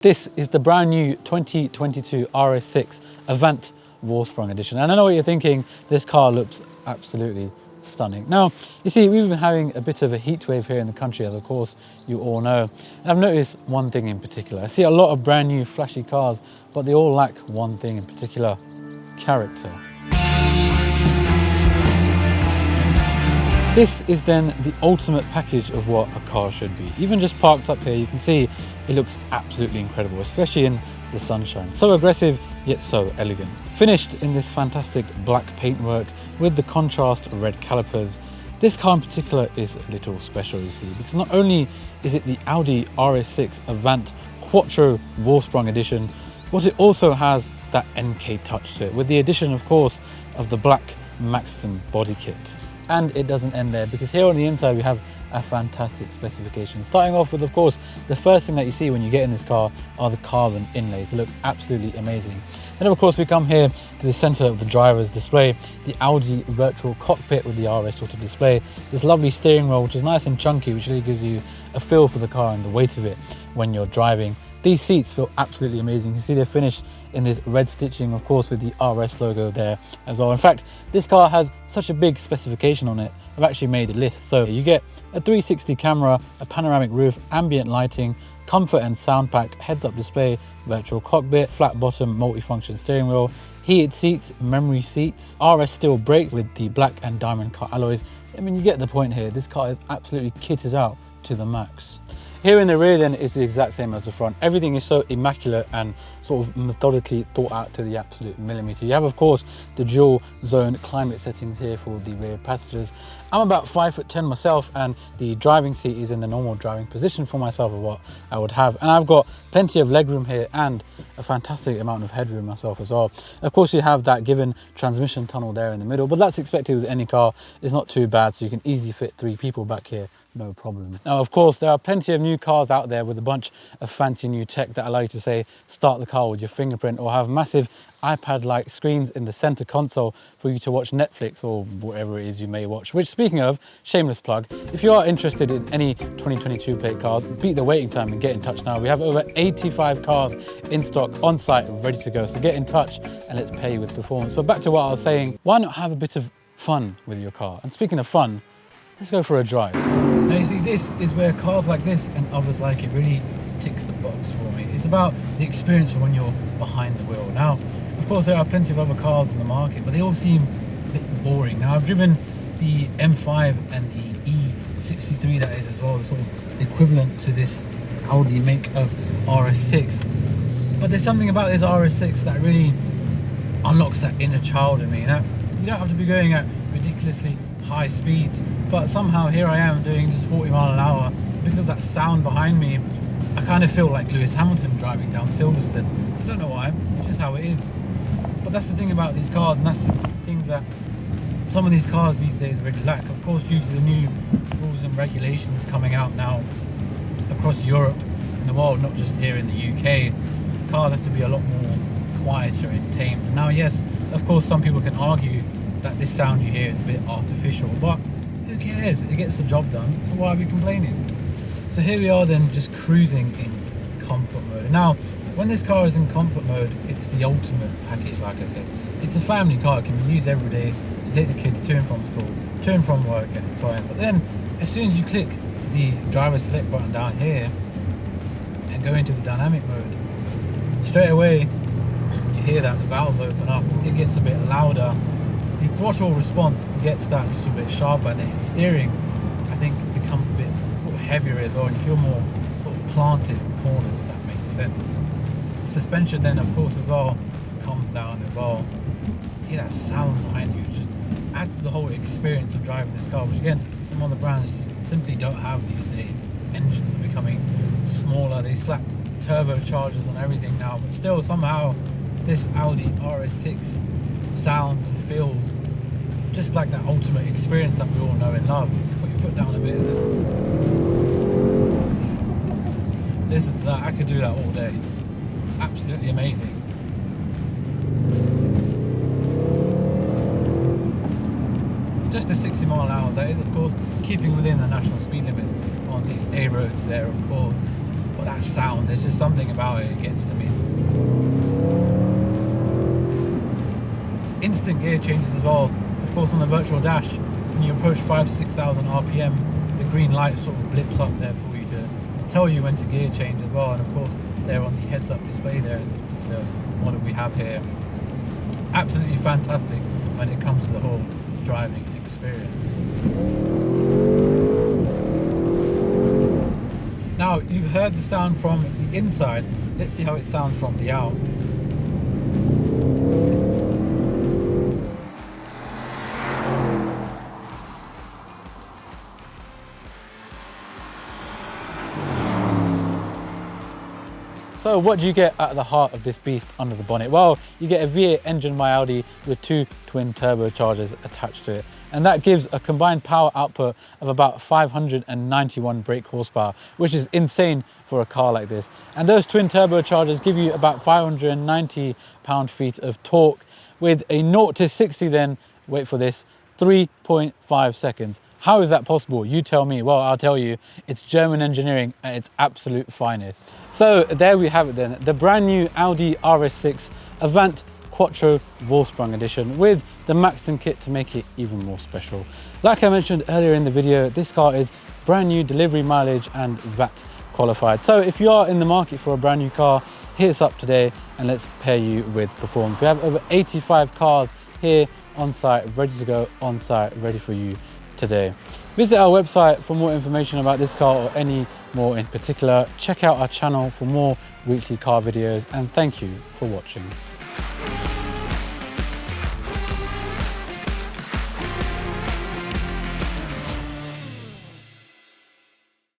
This is the brand new 2022 RS6 Avant Vorsprung edition. And I know what you're thinking, this car looks absolutely stunning. Now, you see, we've been having a bit of a heat wave here in the country, as of course you all know. And I've noticed one thing in particular. I see a lot of brand new flashy cars, but they all lack one thing in particular: character. This is then the ultimate package of what a car should be. Even just parked up here, you can see it looks absolutely incredible, especially in the sunshine. So aggressive, yet so elegant. Finished in this fantastic black paintwork with the contrast red calipers. This car in particular is a little special, you see, because not only is it the Audi Rs6 Avant Quattro Vorsprung edition, but it also has that Enkae touch to it, with the addition, of course, of the black Maxton body kit. And it doesn't end there, because here on the inside we have a fantastic specification. Starting off with, of course, the first thing that you see when you get in this car are the carbon inlays. They look absolutely amazing. Then of course we come here to the center of the driver's display, the Audi virtual cockpit with the RS Auto display, this lovely steering wheel which is nice and chunky, which really gives you a feel for the car and the weight of it when you're driving. These seats feel absolutely amazing. You can see they're finished in this red stitching, of course, with the RS logo there as well. In fact, this car has such a big specification on it, I've actually made a list. So you get a 360 camera, a panoramic roof, ambient lighting, comfort and sound pack, heads-up display, virtual cockpit, flat bottom multifunction steering wheel, heated seats, memory seats, RS steel brakes with the black and diamond cut alloys. I mean, you get the point here. This car is absolutely kitted out to the max. Here in the rear then is the exact same as the front. Everything is so immaculate and sort of methodically thought out to the absolute millimeter. You have, of course, the dual zone climate settings here for the rear passengers. I'm about 5'10" myself, and the driving seat is in the normal driving position for myself of what I would have. And I've got plenty of legroom here and a fantastic amount of headroom myself as well. Of course, you have that given transmission tunnel there in the middle, but that's expected with any car. It's not too bad, so you can easily fit 3 people back here, no problem. Now, of course, there are plenty of new cars out there with a bunch of fancy new tech that allow you to, say, start the car with your fingerprint, or have massive iPad-like screens in the center console for you to watch Netflix or whatever it is you may watch. Which, speaking of, shameless plug, if you are interested in any 2022 plate cars, beat the waiting time and get in touch now. We have over 85 cars in stock, on site, ready to go. So get in touch and let's pay you with performance. But back to what I was saying, why not have a bit of fun with your car? And speaking of fun, let's go for a drive. Now you see, this is where cars like this and others like it really ticks the box for me. It's about the experience when you're behind the wheel. Now, of course, there are plenty of other cars in the market, but they all seem a bit boring. Now, I've driven the M5 and the E63, that is, as well, the sort of equivalent to this Audi make of RS6. But there's something about this RS6 that really unlocks that inner child in me. Now, you don't have to be going at ridiculously high speeds, but somehow here I am doing just 40 miles an hour. Because of that sound behind me, I kind of feel like Lewis Hamilton driving down Silverstone. I don't know why, it's just how it is. But that's the thing about these cars, and that's the things that some of these cars these days really lack. Of course, due to the new rules and regulations coming out now across Europe and the world, not just here in the UK, cars have to be a lot more quieter and tamed. Now, yes, of course, some people can argue that this sound you hear is a bit artificial, but who cares? It gets the job done, so why are we complaining? So here we are then, just cruising in comfort mode. Now, when this car is in comfort mode, it's the ultimate package, like I said. It's a family car. It can be used every day to take the kids to and from school, to and from work, and so on. But then, as soon as you click the driver select button down here and go into the dynamic mode, straight away you hear that the valves open up, it gets a bit louder, the throttle response gets that just a bit sharper, and the steering, I think, becomes a bit sort of heavier as well, and you feel more sort of planted in corners, if that makes sense. The suspension then, of course, as well, comes down as well. You hear that sound behind you, just adds to the whole experience of driving this car, which again, some other brands just simply don't have these days. Engines are becoming smaller, they slap turbochargers on everything now, but still somehow this Audi Rs6 sounds and feels just like that ultimate experience that we all know and love. Put your foot down a bit. Listen to that, I could do that all day. Absolutely amazing. Just a 60 mile an hour, that is, of course, keeping within the national speed limit on these A roads there, of course. got that sound. There's just something about it, it gets to me. Instant gear changes as well. Of course, on the virtual dash, when you approach 5,000 to 6,000 RPM, the green light sort of blips up there for you to tell you when to gear change as well. And of course, they're on the heads-up display there in this particular model we have here. Absolutely fantastic when it comes to the whole driving experience. Now, you've heard the sound from the inside. Let's see how it sounds from the out. So what do you get at the heart of this beast under the bonnet? Well, you get a V8 engine by Audi with 2 twin turbochargers attached to it. And that gives a combined power output of about 591 brake horsepower, which is insane for a car like this. And those twin turbochargers give you about 590 pound-feet of torque with a 0 to 60 then, wait for this, 3.5 seconds. How is that possible? You tell me. Well, I'll tell you, it's German engineering at its absolute finest. So there we have it then, the brand new Audi RS6 Avant Quattro Vorsprung edition with the Maxton kit to make it even more special. Like I mentioned earlier in the video, this car is brand new delivery mileage and VAT qualified. So if you are in the market for a brand new car, hit us up today and let's pair you with performance. We have over 85 cars here on site, ready to go on site, ready for you today. Visit our website for more information about this car or any more in particular. Check out our channel for more weekly car videos, and thank you for watching.